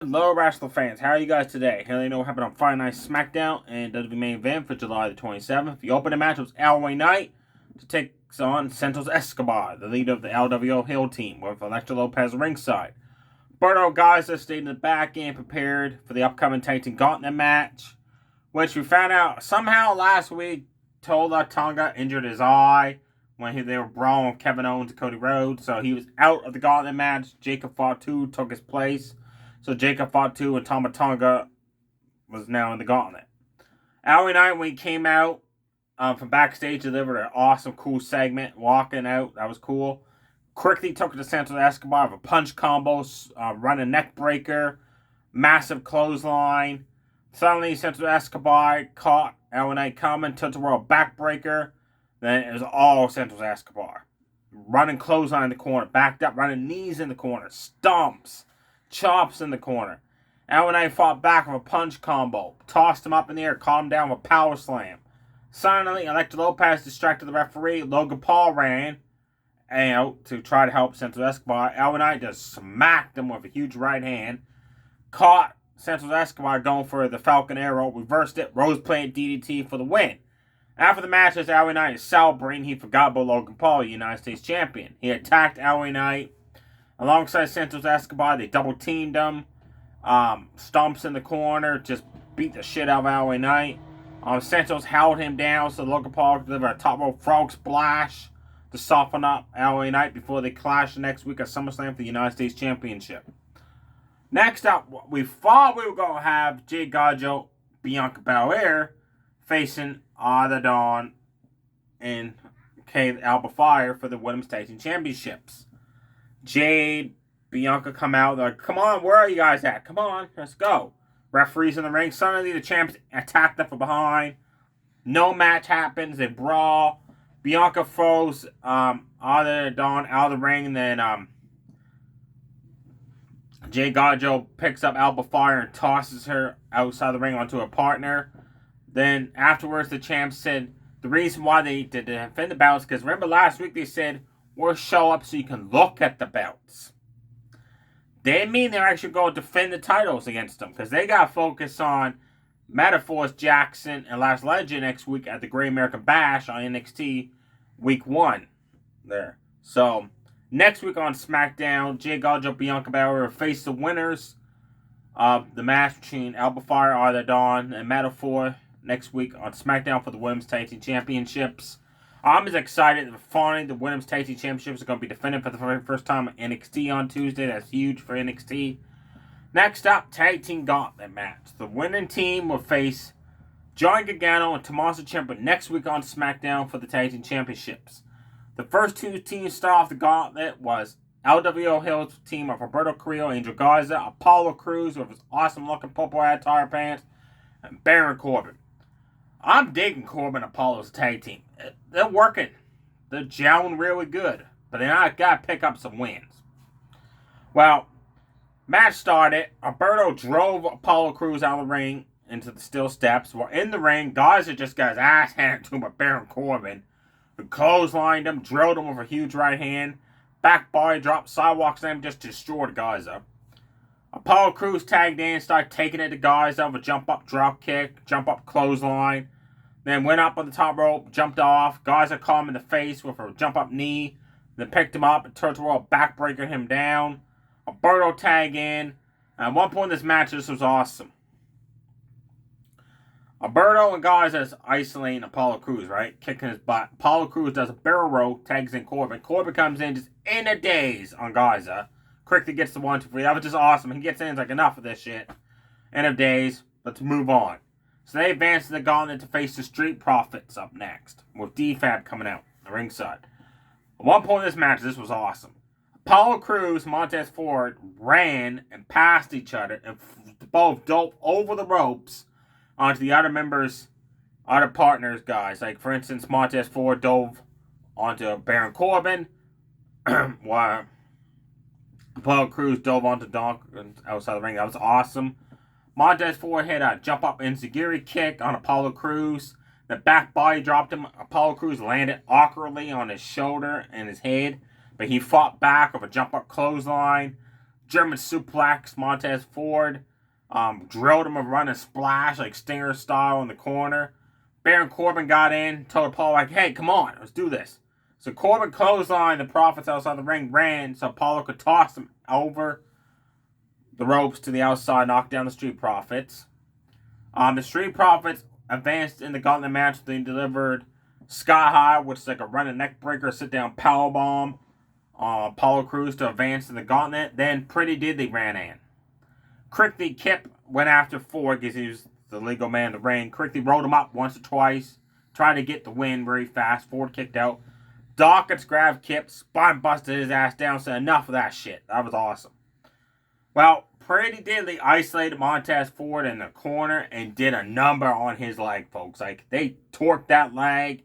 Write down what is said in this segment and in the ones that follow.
Hello, wrestling fans. How are you guys today? Here they know what happened on Friday Night SmackDown and WWE main event for July the 27th. The opening match was Alway Knight to take on Santos Escobar, the leader of the LWO Hill team, with Elektra Lopez ringside. Berto Garza stayed in the back and prepared for the upcoming Titan Gauntlet match, which we found out somehow last week Tola Tonga injured his eye when they were brawling with Kevin Owens and Cody Rhodes, so he was out of the Gauntlet match. Jacob Fatu took his place. So Jacob Fatu and Tama Tonga was now in the Gauntlet. Alway Knight, when he came out from backstage, delivered an awesome, cool segment. Walking out, that was cool. Quickly took it to Santos Escobar with a punch combo, running neck breaker, massive clothesline. Suddenly, Santos Escobar caught Alway Knight coming, took the world backbreaker. Then it was all Santos Escobar. Running clothesline in the corner, backed up, running knees in the corner, stomps. Chops in the corner. Alway Knight fought back with a punch combo. Tossed him up in the air. Caught him down with a power slam. Suddenly, Elektra Lopez distracted the referee. Logan Paul ran out to try to help Santos Escobar. Alway Knight just smacked him with a huge right hand. Caught Santos Escobar going for the Falcon Arrow. Reversed it. Rose plant DDT for the win. After the match, as Alway Knight is celebrating, he forgot about Logan Paul, the United States champion. He attacked Alway Knight. Alongside Santos Escobar, they double-teamed him. Stomps in the corner, just beat the shit out of Alway Knight. Santos held him down so Logan Paul could deliver a top rope frog splash to soften up Alway Knight before they clash next week at SummerSlam for the United States Championship. Next up, we thought we were going to have Jade Garjo, Bianca Belair facing the Dawn and Kay Alba Fire for the Women's Tag Team Championships. Jade, Bianca come out. They're like, come on, where are you guys at? Come on, let's go. Referees in the ring. Suddenly the champs attack them from behind. No match happens. They brawl. Bianca throws Dawn out of the ring. And then Jade Garjo picks up Alba Fire and tosses her outside the ring onto her partner. Then afterwards the champs said the reason why they did defend the belts, because remember last week they said, we'll show up so you can look at the belts. They mean they're actually going to defend the titles against them, because they got to focus on Metaphors Jackson and Last Legend next week at the Great American Bash on NXT week 1. There. So, next week on SmackDown, Jade Garjo, Bianca Belair will face the winners of the match between Alba Fire, Arthur Dawn, and Metaphor next week on SmackDown for the Women's Tag Team Championships. I'm as excited that finally the Women's Tag Team Championships are going to be defended for the very first time at NXT on Tuesday. That's huge for NXT. Next up, Tag Team Gauntlet match. The winning team will face Johnny Gargano and Tommaso Ciampa next week on SmackDown for the Tag Team Championships. The first two teams to start off the Gauntlet was LWO Hill's team of Roberto Carrillo, Angel Garza, Apollo Crews with his awesome looking purple attire pants, and Baron Corbin. I'm digging Corbin and Apollo's tag team. They're working. They're gelling really good. But they got to pick up some wins. Well, match started. Alberto drove Apollo Crews out of the ring into the steel steps. While in the ring, Garza just got his ass handed to him by Baron Corbin. Who clotheslined him, drilled him with a huge right hand. Back body drop, sidewalk slam, just destroyed Garza. Apollo Crews tagged in, started taking it to Garza with a jump up drop kick, jump up clothesline. Then went up on the top rope, jumped off. Garza caught him in the face with a jump up knee. Then picked him up and turned to a backbreaker him down. Alberto tag in. At one point in this match, this was awesome. Alberto and Garza is isolating Apollo Crews, right? Kicking his butt. Apollo Crews does a barrel roll, tags in Corbin. Corbin comes in just in a daze on Garza. Quickly gets the 1-2-3. That was just awesome. He gets in, he's like, enough of this shit. End of days. Let's move on. So they advance to the Gauntlet to face the Street Profits up next, with D-Fab coming out the ringside. At one point in this match, this was awesome. Apollo Crews, Montez Ford ran and passed each other and both dove over the ropes onto the other members, other partners, guys. Like, for instance, Montez Ford dove onto Baron Corbin, while Apollo Crews dove onto Donk outside the ring. That was awesome. Montez Ford hit a jump up enziguri kick on Apollo Crews. The back body dropped him. Apollo Crews landed awkwardly on his shoulder and his head, but he fought back with a jump up clothesline. German suplex Montez Ford. Drilled him a running splash like Stinger style in the corner. Baron Corbin got in, told Apollo, like, hey, come on, let's do this. So Corbin clotheslined the Profits outside the ring, ran so Apollo could toss him over the ropes to the outside, knock down the Street Profits. The Street Profits advanced in the gauntlet match. They delivered Sky High, which is like a running neck breaker, sit down powerbomb. Apollo Crews to advance in the gauntlet. Then Pretty Diddley ran in. Quickly Kip went after Ford because he was the legal man in the ring. Quickly rolled him up once or twice, tried to get the win very fast. Ford kicked out. Dawkins grabbed Kip, spine busted his ass down, said enough of that shit. That was awesome. Well, Pretty Diddley isolated Montez Ford in the corner and did a number on his leg, folks. Like, they torqued that leg,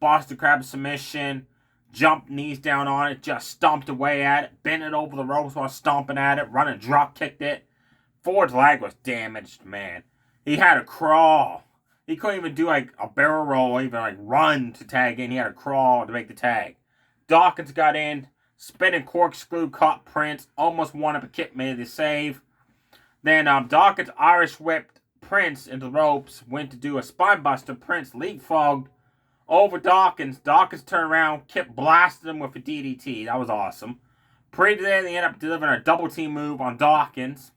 Boston Crab submission, jumped knees down on it, just stomped away at it, bent it over the ropes while stomping at it, running drop kicked it. Ford's leg was damaged, man. He had to crawl. He couldn't even do like a barrel roll or even like run to tag in. He had to crawl to make the tag. Dawkins got in, spinning corkscrew, caught Prince, almost won up a Kip, made the save. Then Dawkins Irish whipped Prince into the ropes, went to do a spine buster. Prince leapfrogged over Dawkins. Dawkins turned around, Kip blasted him with a DDT. That was awesome. Pretty Diddley ended up delivering a double team move on Dawkins.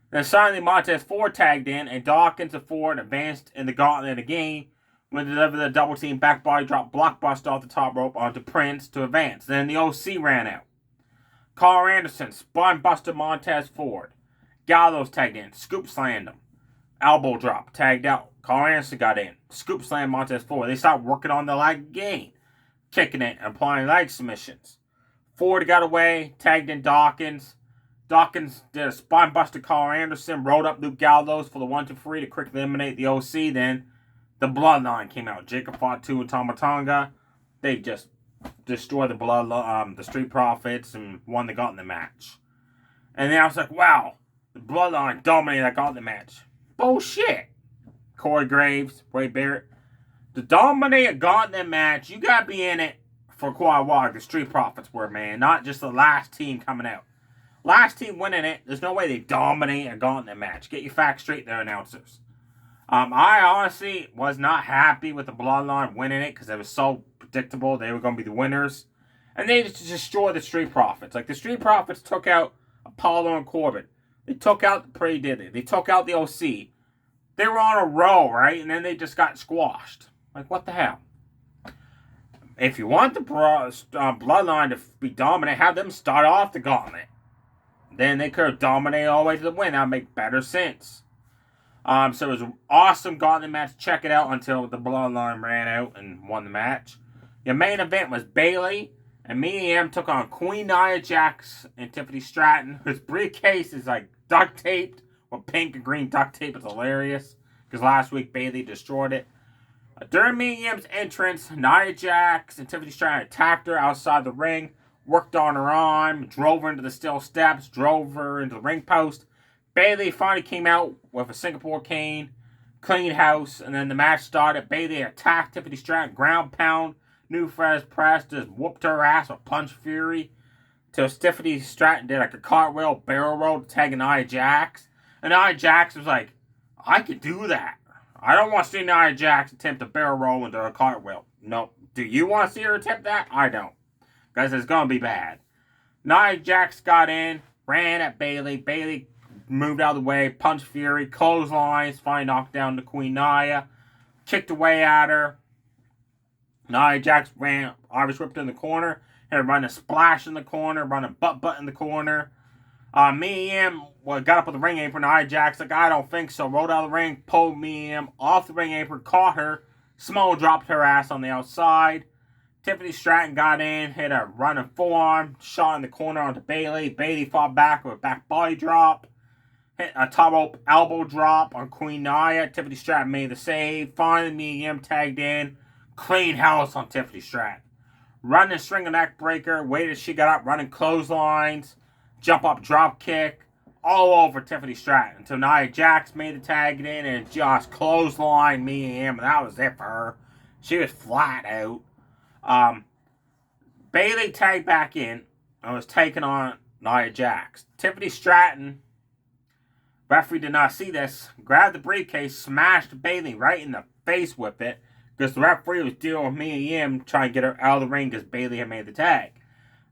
Then suddenly Montez Ford tagged in, and Dawkins and Ford advanced in the gauntlet again when they delivered the double team back body drop blockbuster off the top rope onto Prince to advance. Then the OC ran out. Carl Anderson spine busted Montez Ford. Gallows tagged in, scoop slammed him. Elbow drop, tagged out. Carl Anderson got in, scoop slammed Montez Ford. They started working on the leg again, kicking it and applying leg submissions. Ford got away, tagged in Dawkins. Dawkins did a spine buster Carl Anderson, rolled up Luke Gallows for the 1-2-3 to quickly eliminate the OC. Then the Bloodline came out. Jacob fought two with Tama Tonga. They just destroyed the Street Profits and won the gauntlet match. And then I was like, wow, the Bloodline dominated that gauntlet match. Bullshit. Corey Graves, Ray Barrett. To dominate a gauntlet match, you gotta be in it for quite a while. The Street Profits were, man, not just the last team coming out. Last team winning it, there's no way they dominate a gauntlet match. Get your facts straight there, announcers. I honestly was not happy with the Bloodline winning it because it was so predictable. They were going to be the winners. And they just destroyed the Street Profits. Like, the Street Profits took out Apollo and Corbin. They took out the Pretty Diddley. They took out the OC. They were on a roll, right? And then they just got squashed. Like, what the hell? If you want the Bloodline to be dominant, have them start off the gauntlet. Then they could have dominated all the way to the win. That would make better sense. So it was an awesome gauntlet match. Check it out until the Bloodline ran out and won the match. Your main event was Bayley and Mia Yim took on Queen Nia Jax and Tiffany Stratton, whose briefcase is like duct taped with pink and green duct tape. It's hilarious because last week Bayley destroyed it. During Mia Yim's entrance, Nia Jax and Tiffany Stratton attacked her outside the ring. Worked on her arm, drove her into the steel steps, drove her into the ring post. Bayley finally came out with a Singapore cane, clean house, and then the match started. Bayley attacked Tiffany Stratton, ground pound, New Fred's press, just whooped her ass with Punch Fury. Till Tiffany Stratton did like a cartwheel, barrel roll, tagging Nia Jax. And Nia Jax was like, I could do that. I don't want to see Nia Jax attempt a barrel roll into a cartwheel. Nope. Do you want to see her attempt that? I don't. Guys, it's going to be bad. Nia Jax got in, ran at Bayley. Bayley moved out of the way, Punch Fury, clotheslines, finally knocked down the Queen Nia, kicked away at her. Nia Jax ran, Irish whipped in the corner, had her run a splash in the corner, run a butt in the corner. Mia Yim got up with the ring apron. Nia Jax like, I don't think so. Rolled out of the ring, pulled Mia Yim off the ring apron, caught her, small dropped her ass on the outside. Tiffany Stratton got in, hit a running forearm, shot in the corner onto Bayley. Bayley fought back with a back body drop. Hit a top rope elbow drop on Queen Nia. Tiffany Stratton made the save. Finally, Mia Yim tagged in. Clean house on Tiffany Stratton. Running string and neck breaker. Waited she got up, running clotheslines. Jump up drop kick. All over Tiffany Stratton. Until Nia Jax made the tag in and just clothesline Mia Yim. And that was it for her. She was flat out. Bayley tagged back in and was taking on Nia Jax. Tiffany Stratton, referee did not see this, grabbed the briefcase, smashed Bayley right in the face with it, because the referee was dealing with Mia Yim trying to get her out of the ring because Bayley had made the tag.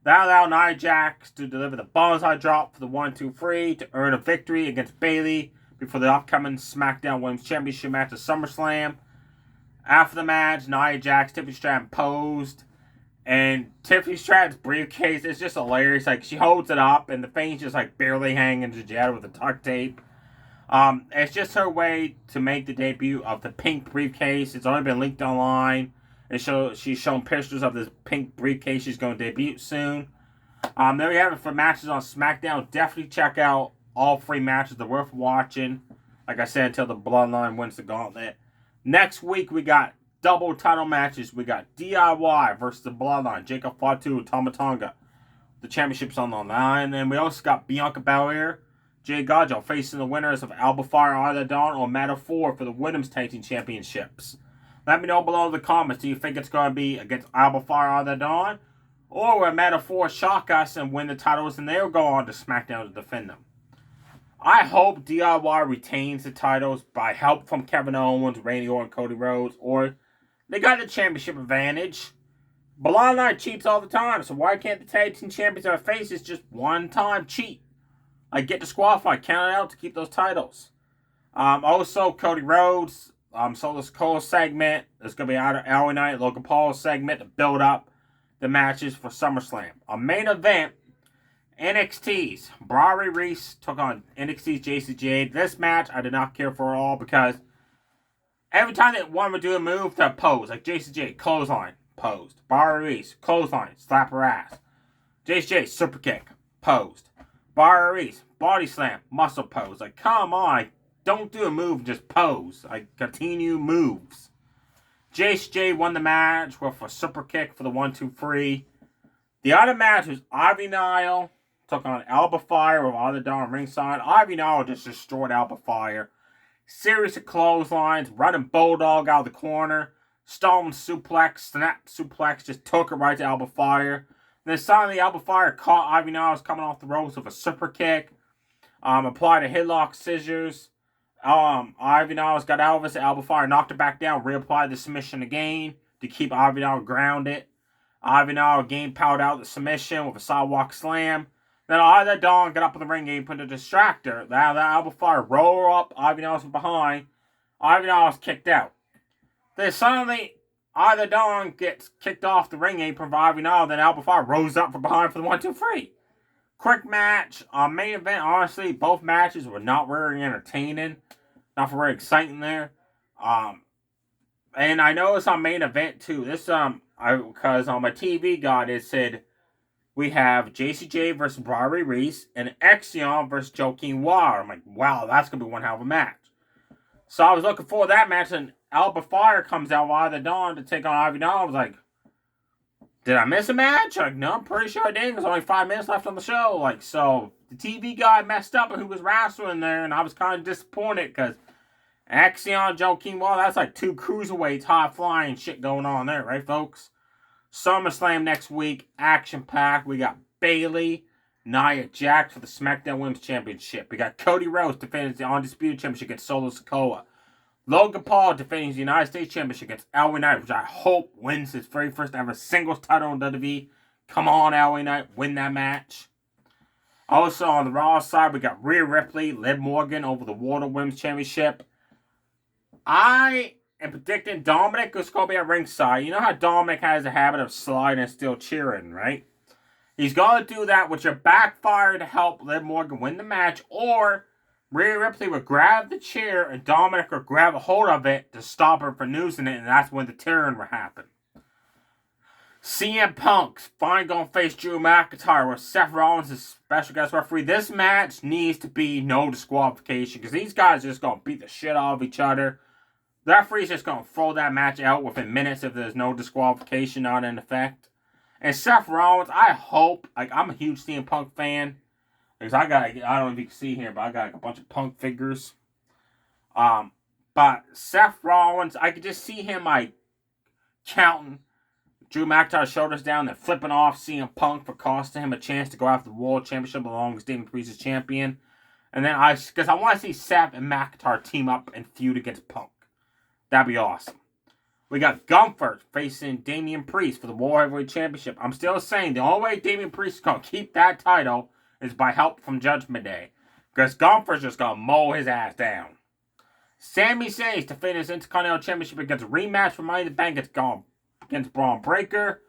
That allowed Nia Jax to deliver the bonsai drop for the 1-2-3 to earn a victory against Bayley before the upcoming SmackDown Women's Championship match at SummerSlam. After the match, Nia Jax, Tiffany Stratton posed, and Tiffany Stratton's briefcase is just hilarious. Like, she holds it up, and the thing's just like barely hanging together with the duct tape. It's just her way to make the debut of the pink briefcase. It's only been leaked online. She's shown pictures of this pink briefcase she's going to debut soon. There we have it for matches on SmackDown. Definitely check out all 3 matches. They're worth watching. Like I said, until the Bloodline wins the gauntlet. Next week, we got double title matches. We got DIY versus the Bloodline. Jacob Fatu, Tama Tonga. The championship's on the line. And we also got Bianca Belair, Jay Gajo facing the winners of Alba Fire, Isla Dawn, or Matter 4 for the Women's Tag Team Championships. Let me know below in the comments. Do you think it's going to be against Alba Fire, Isla Dawn? Or will Matter 4 shock us and win the titles and they'll go on to SmackDown to defend them? I hope DIY retains the titles by help from Kevin Owens, Randy Orton, Cody Rhodes, or they got the championship advantage. Bloodline cheats all the time, so why can't the tag team champions of faces just one time cheat? Like, get disqualified, count it out to keep those titles. Also, Cody Rhodes, Solo Sikoa segment. There's going to be an hour night Logan Paul segment to build up the matches for SummerSlam. A main event, NXT's Brodie Reese took on NXT's JC Jade. This match I did not care for at all because every time that one would do a move, to pose. Like JC Jade, clothesline, posed. Brodie Reese, clothesline, slap her ass. JC Jade, super kick, posed. Brodie Reese, body slam, muscle pose. Like, come on, don't do a move, just pose. Like, continue moves. JC Jade won the match with a super kick for the 1-2-3. The other match was Ivy Nile took on Alba Fire with Isla Dawn ringside. Ivy Nile just destroyed Alba Fire. Series of clotheslines, running Bulldog out of the corner. Stalin suplex, snap suplex, just took her right to Alba Fire. Then suddenly Alba Fire caught Ivy Niles coming off the ropes with a super kick. Applied a headlock scissors. Ivy Niles got out of it. Alba Fire knocked her back down, reapplied the submission again to keep Ivy Niles grounded. Ivy Niles again powered out the submission with a sidewalk slam. Then Isla Dawn got up in the ring game, put a distractor. Now that Alba Fire rolled up, Ivy Niles from behind. Ivy Niles kicked out. Then suddenly, Isla Dawn gets kicked off the ring apron for Ivy Niles. Then Alba Fire rose up from behind for the 1-2-3. Quick match. Main event, honestly, both matches were not very entertaining. Not very exciting there. And I know it's on main event too. This because on my TV guide it said we have JCJ versus Brodie Reese and Exion versus Joaquin Wilder. I'm like, wow, that's gonna be one hell of a match. So I was looking forward to that match, and Alba Fire comes out while the dawn to take on Ivy Dawn. I was like, did I miss a match? Like, no, I'm pretty sure I did. There's only 5 minutes left on the show. Like, so the TV guy messed up and who was wrestling there, and I was kind of disappointed because Axion, Joaquin Wilder, that's like 2 cruiserweights, high flying shit going on there, right, folks? SummerSlam next week, action packed. We got Bayley, Nia Jax for the SmackDown Women's Championship. We got Cody Rhodes defending the Undisputed Championship against Solo Sikoa. Logan Paul defending the United States Championship against LA Knight, which I hope wins his very first ever singles title in WWE. Come on, LA Knight, win that match. Also on the Raw side, we got Rhea Ripley, Liv Morgan over the World Women's Championship. I am predicting Dominic is going to be at ringside. You know how Dominic has a habit of sliding and still cheering, right? He's going to do that, which will backfire to help Liv Morgan win the match, or Rhea Ripley would grab the chair and Dominic would grab a hold of it to stop her from losing it, and that's when the turn will happen. CM Punk's finally going to face Drew McIntyre with Seth Rollins as special guest referee. This match needs to be no disqualification because these guys are just going to beat the shit out of each other. The referee's just going to throw that match out within minutes if there's no disqualification not in effect. And Seth Rollins, I hope, like, I'm a huge CM Punk fan. Because I don't know if you can see here, but I got a bunch of Punk figures. But Seth Rollins, I could just see him, like, counting Drew McIntyre's shoulders down, then flipping off CM Punk for costing him a chance to go after the World Championship along with Damian Priest as champion. And then because I want to see Seth and McIntyre team up and feud against Punk. That'd be awesome. We got Gunther facing Damian Priest for the World Heavyweight Championship. I'm still saying the only way Damian Priest is going to keep that title is by help from Judgment Day. Because Gunther's just going to mow his ass down. Sami Zayn to defend his Intercontinental Championship against a rematch for Money in the Bank against Braun Breaker.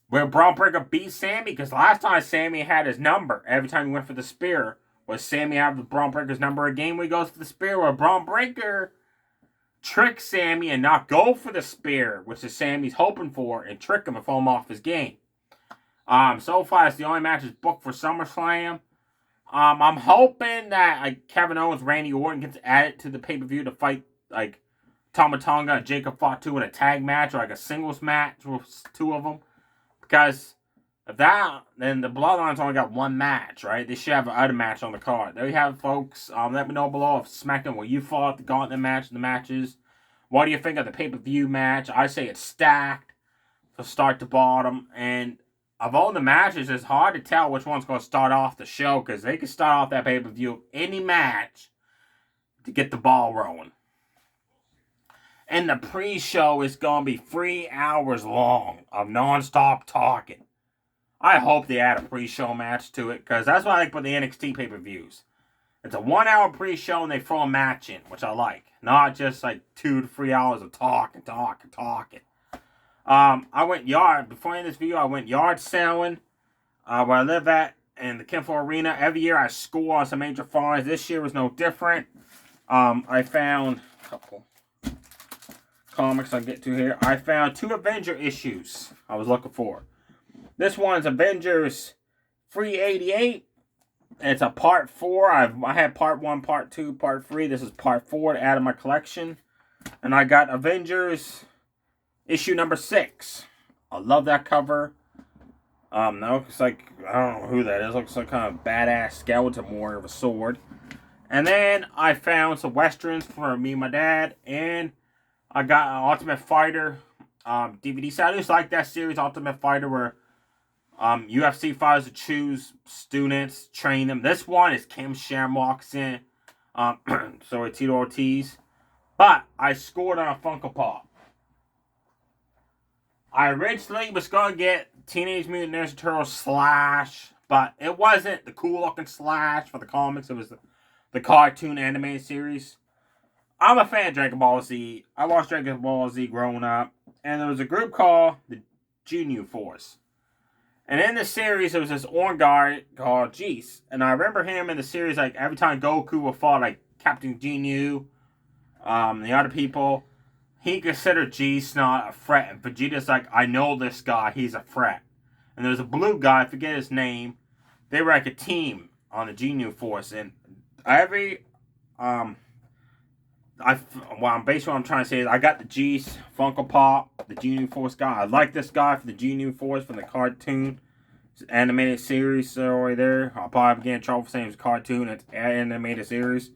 Where Braun Breaker beat Sami, because last time Sami had his number every time he went for the spear. Was Sami have the Braun Breaker's number again when he goes for the spear? Where Braun Breaker trick Sami and not go for the spear, which is Sami's hoping for, and trick him and throw him off his game. So far, it's the only match is booked for SummerSlam. I'm hoping that Kevin Owens, Randy Orton gets added to the pay-per-view to fight Tama Tonga and Jacob Fatu in a tag match or a singles match with two of them. Because if that, then the Bloodline's only got one match, right? They should have another match on the card. There you have it, folks. Let me know below if SmackDown where you fought the Gauntlet match and the matches. What do you think of the pay-per-view match? I say it's stacked from start to bottom. And of all the matches, it's hard to tell which one's going to start off the show because they can start off that pay-per-view any match to get the ball rolling. And the pre-show is going to be 3 hours long of non-stop talking. I hope they add a pre-show match to it, because that's what I like with the NXT pay-per-views. It's a 1 hour pre-show and they throw a match in, which I like. Not just 2 to 3 hours of talking. I went before I end this video, I went yard selling where I live at in the Kenfo Arena. Every year I score on some major finds. This year was no different. I found a couple comics I'll get to here. I found 2 Avenger issues I was looking for. This one's Avengers 388. It's a part 4. I had part 1, part 2, part 3. This is part 4 to add to my collection. And I got Avengers issue number 6. I love that cover. That looks like, I don't know who that is. It looks like kind of badass skeleton warrior with a sword. And then I found some westerns for me and my dad. And I got an Ultimate Fighter DVD set. I just like that series, Ultimate Fighter, where UFC fighters to choose students, train them. This one is Kim Shamrock's in. So Tito Ortiz. But I scored on a Funko Pop. I originally was going to get Teenage Mutant Ninja Turtles Slash, but it wasn't the cool looking Slash for the comics. It was the cartoon animated series. I'm a fan of Dragon Ball Z. I watched Dragon Ball Z growing up. And there was a group called the Ginyu Force. And in the series, there was this orange guy called Jeez. And I remember him in the series, every time Goku would fight, Captain Ginyu, the other people, he considered Jeez not a threat. And Vegeta's I know this guy, he's a threat. And there was a blue guy, I forget his name. They were a team on the Ginyu Force. And basically what I'm trying to say is I got the G's Funko Pop, the Ginyu Force guy. I like this guy for the Ginyu Force from the cartoon animated series. So right there, I'll probably get in trouble for saying it's cartoon. It's animated series.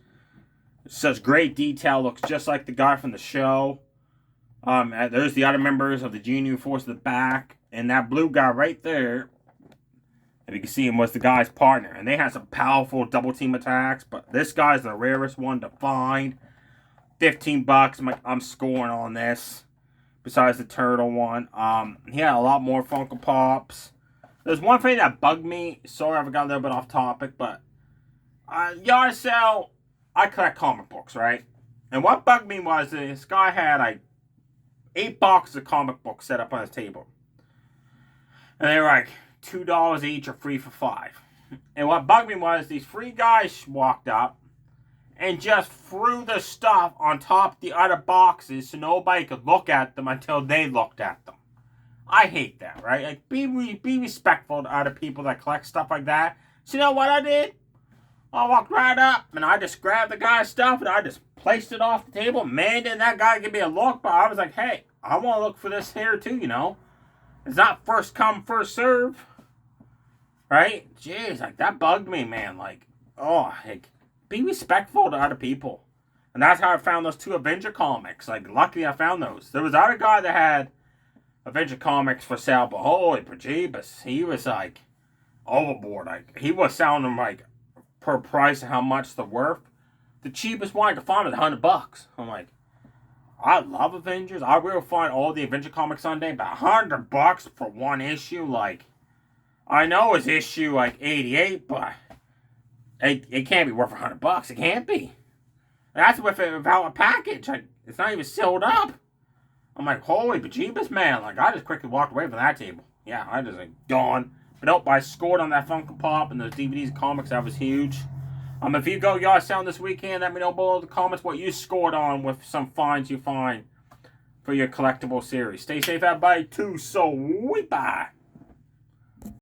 Such great detail. Looks just like the guy from the show. There's the other members of the Ginyu Force in the back, and that blue guy right there, if you can see him, was the guy's partner. And they had some powerful double team attacks, but this guy's the rarest one to find. $15. I'm scoring on this. Besides the turtle one. He had a lot more Funko Pops. There's one thing that bugged me. Sorry I got a little bit off topic, but yard sale, I collect comic books, right? And what bugged me was this guy had 8 boxes of comic books set up on his table. And they were $2 each or free for $5. And what bugged me was these 3 guys walked up and just threw the stuff on top of the other boxes so nobody could look at them until they looked at them. I hate that, right? Be respectful to other people that collect stuff like that. So you know what I did? I walked right up and I just grabbed the guy's stuff and I just placed it off the table. Man, didn't that guy give me a look, but I was like, hey, I want to look for this here too, you know. It's not first come, first serve. Right? Jeez, that bugged me, man. Be respectful to other people. And that's how I found those 2 Avenger comics. Luckily I found those. There was other guy that had Avenger Comics for sale, but holy bejeebus, he was like overboard. Like he was selling them like per price of how much they're worth. The cheapest one I could find was $100. I'm like, I love Avengers. I will find all the Avenger Comics Sunday, but $100 for one issue, like, I know it's issue like 88, but it can't be worth $100. It can't be. That's without a package. Like, it's not even sealed up. I'm like, holy bejeebus, man. Like, I just quickly walked away from that table. Yeah, I just like gone. But nope, I scored on that Funko Pop and those DVDs and comics. That was huge. If you go yard selling this weekend, let me know below in the comments what you scored on with some finds you find for your collectible series. Stay safe, everybody. Too sweet. Bye.